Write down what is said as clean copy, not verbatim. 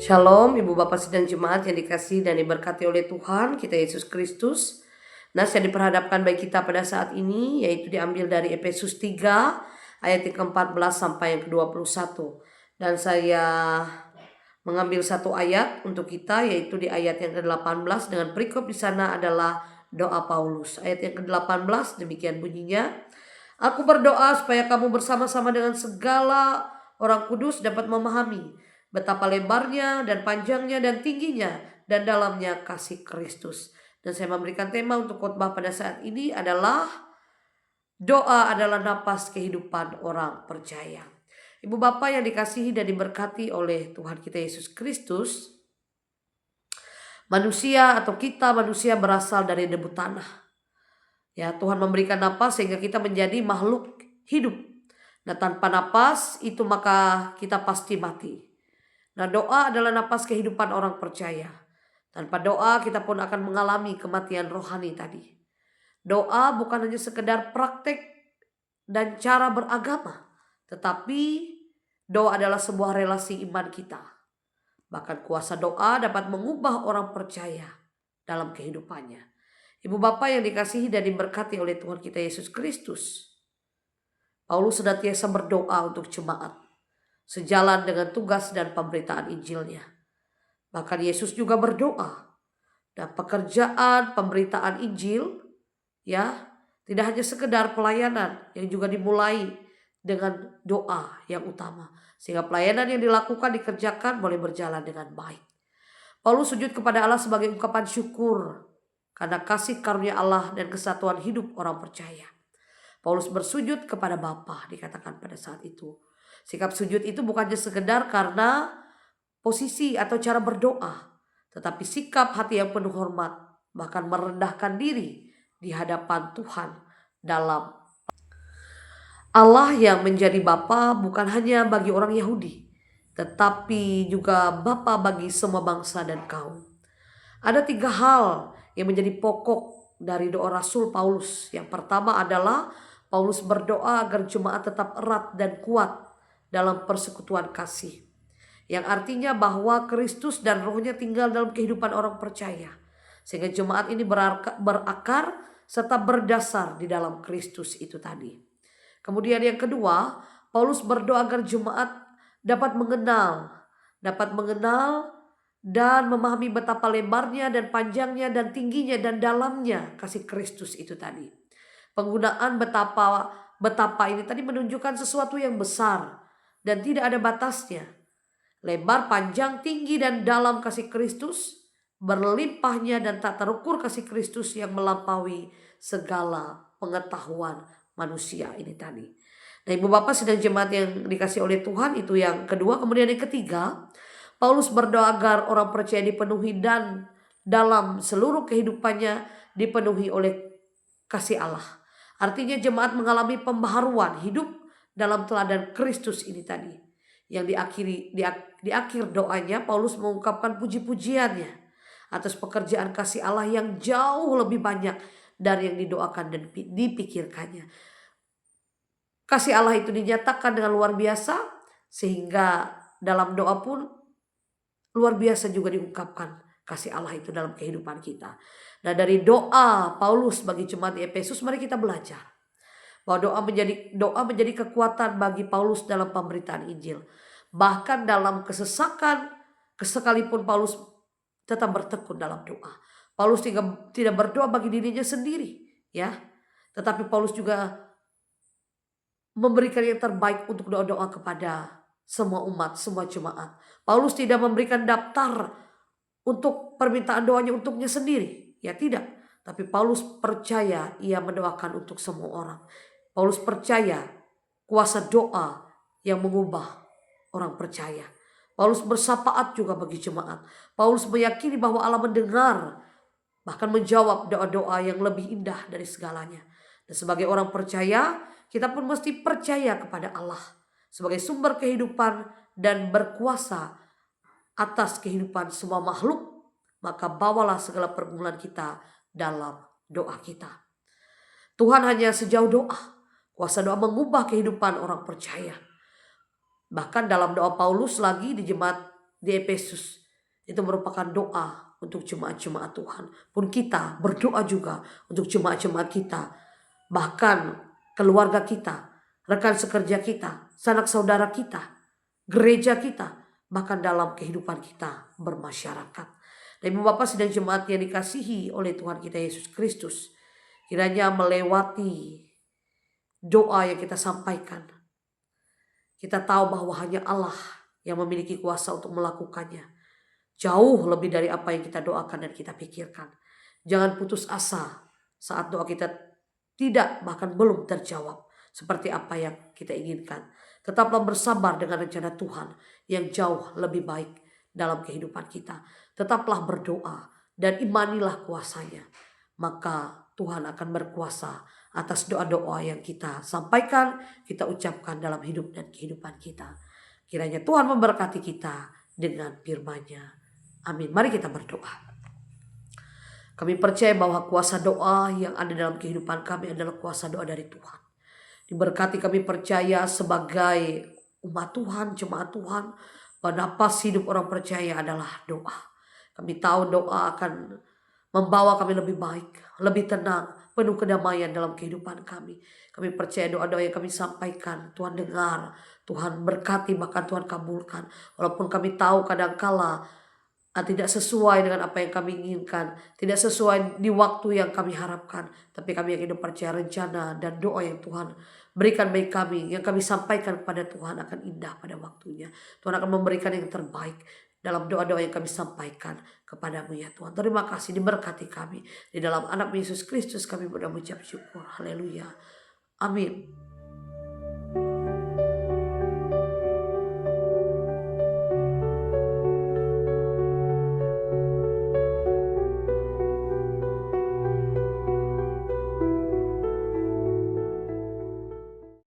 Shalom Ibu Bapak Sidang Jemaat yang dikasihi dan diberkati oleh Tuhan kita Yesus Kristus. Nas yang diperhadapkan bagi kita pada saat ini yaitu diambil dari Efesus 3 ayat yang ke-14 sampai yang ke-21. Dan saya mengambil satu ayat untuk kita yaitu di ayat yang ke-18 dengan perikop di sana adalah doa Paulus. Ayat yang ke-18 demikian bunyinya. Aku berdoa supaya kamu bersama-sama dengan segala orang kudus dapat memahami betapa lebarnya dan panjangnya dan tingginya dan dalamnya kasih Kristus. Dan saya memberikan tema untuk khotbah pada saat ini adalah doa adalah napas kehidupan orang percaya. Ibu Bapak yang dikasihi dan diberkati oleh Tuhan kita Yesus Kristus, manusia atau kita manusia berasal dari debu tanah. Ya, Tuhan memberikan napas sehingga kita menjadi makhluk hidup. Nah, tanpa napas itu maka kita pasti mati. Nah, doa adalah napas kehidupan orang percaya. Tanpa doa kita pun akan mengalami kematian rohani tadi. Doa bukan hanya sekedar praktek dan cara beragama, tetapi doa adalah sebuah relasi iman kita. Bahkan kuasa doa dapat mengubah orang percaya dalam kehidupannya. Ibu Bapak yang dikasihi dan diberkati oleh Tuhan kita Yesus Kristus, Paulus senantiasa berdoa untuk jemaat sejalan dengan tugas dan pemberitaan Injilnya. Bahkan Yesus juga berdoa. Dan pekerjaan pemberitaan Injil ya tidak hanya sekedar pelayanan yang juga dimulai dengan doa yang utama. Sehingga pelayanan yang dilakukan dikerjakan boleh berjalan dengan baik. Paulus sujud kepada Allah sebagai ungkapan syukur karena kasih karunia Allah dan kesatuan hidup orang percaya. Paulus bersujud kepada Bapa dikatakan pada saat itu. Sikap sujud itu bukannya sekedar karena posisi atau cara berdoa, tetapi sikap hati yang penuh hormat, bahkan merendahkan diri di hadapan Tuhan dalam Allah yang menjadi Bapa bukan hanya bagi orang Yahudi, tetapi juga Bapa bagi semua bangsa dan kaum. Ada 3 hal yang menjadi pokok dari doa Rasul Paulus. Yang pertama adalah Paulus berdoa agar jemaat tetap erat dan kuat dalam persekutuan kasih. Yang artinya bahwa Kristus dan rohnya tinggal dalam kehidupan orang percaya. Sehingga jemaat ini berakar serta berdasar di dalam Kristus itu tadi. Kemudian yang kedua, Paulus berdoa agar jemaat dapat mengenal dan memahami betapa lebarnya dan panjangnya dan tingginya dan dalamnya kasih Kristus itu tadi. Penggunaan betapa ini tadi menunjukkan sesuatu yang besar dan tidak ada batasnya. Lebar, panjang, tinggi dan dalam kasih Kristus, berlimpahnya dan tak terukur kasih Kristus yang melampaui segala pengetahuan manusia ini tadi. Nah, Ibu Bapak sidang jemaat yang dikasih oleh Tuhan, itu yang kedua. Kemudian yang ketiga, Paulus berdoa agar orang percaya dipenuhi dan dalam seluruh kehidupannya dipenuhi oleh kasih Allah. Artinya jemaat mengalami pembaharuan hidup dalam teladan Kristus ini tadi. Yang di akhir doanya Paulus mengungkapkan puji-pujiannya atas pekerjaan kasih Allah yang jauh lebih banyak dari yang didoakan dan dipikirkannya. Kasih Allah itu dinyatakan dengan luar biasa sehingga dalam doa pun luar biasa juga diungkapkan kasih Allah itu dalam kehidupan kita. Nah, dari doa Paulus bagi jemaat di Efesus, mari kita belajar bahwa doa menjadi kekuatan bagi Paulus dalam pemberitaan Injil. Bahkan dalam kesesakan, sekalipun Paulus tetap bertekun dalam doa. Paulus tidak berdoa bagi dirinya sendiri, ya. Tetapi Paulus juga memberikan yang terbaik untuk doa-doa kepada semua umat, semua jemaat. Paulus tidak memberikan daftar untuk permintaan doanya untuknya sendiri. Ya tidak. Tapi Paulus percaya ia mendoakan untuk semua orang. Paulus percaya kuasa doa yang mengubah orang percaya. Paulus bersapaat juga bagi jemaat. Paulus meyakini bahwa Allah mendengar, bahkan menjawab doa-doa yang lebih indah dari segalanya. Dan sebagai orang percaya, kita pun mesti percaya kepada Allah sebagai sumber kehidupan dan berkuasa atas kehidupan semua makhluk. Maka bawalah segala pergumulan kita dalam doa kita. Tuhan hanya sejauh doa. Kuasa doa mengubah kehidupan orang percaya. Bahkan dalam doa Paulus lagi di jemaat di Efesus, Itu merupakan doa untuk jemaat-jemaat Tuhan. Pun kita berdoa juga untuk jemaat-jemaat kita. Bahkan keluarga kita, rekan sekerja kita, sanak saudara kita, gereja kita, bahkan dalam kehidupan kita bermasyarakat. Dan Ibu Bapak sedang jemaat yang dikasihi oleh Tuhan kita Yesus Kristus, kiranya melewati doa yang kita sampaikan, kita tahu bahwa hanya Allah yang memiliki kuasa untuk melakukannya. Jauh lebih dari apa yang kita doakan dan kita pikirkan. Jangan putus asa saat doa kita tidak bahkan belum terjawab seperti apa yang kita inginkan. Tetaplah bersabar dengan rencana Tuhan yang jauh lebih baik dalam kehidupan kita. Tetaplah berdoa dan imanilah kuasanya. Maka Tuhan akan berkuasa atas doa-doa yang kita sampaikan, kita ucapkan dalam hidup dan kehidupan kita. Kiranya Tuhan memberkati kita dengan firman-Nya. Amin. Mari kita berdoa. Kami percaya bahwa kuasa doa yang ada dalam kehidupan kami adalah kuasa doa dari Tuhan. Diberkati kami percaya sebagai umat Tuhan, jemaat Tuhan, bahwa napas hidup orang percaya adalah doa. Kami tahu doa akan membawa kami lebih baik, lebih tenang, penuh kedamaian dalam kehidupan kami. Kami percaya doa-doa yang kami sampaikan, Tuhan dengar, Tuhan berkati, bahkan Tuhan kabulkan. Walaupun kami tahu kadangkala tidak sesuai dengan apa yang kami inginkan, tidak sesuai di waktu yang kami harapkan, tapi kami yang hidup percaya rencana dan doa yang Tuhan berikan bagi kami, yang kami sampaikan kepada Tuhan akan indah pada waktunya. Tuhan akan memberikan yang terbaik dalam doa-doa yang kami sampaikan kepadamu ya Tuhan. Terima kasih, diberkati kami. Di dalam anak Yesus Kristus kami berdoa mengucap syukur. Haleluya. Amin.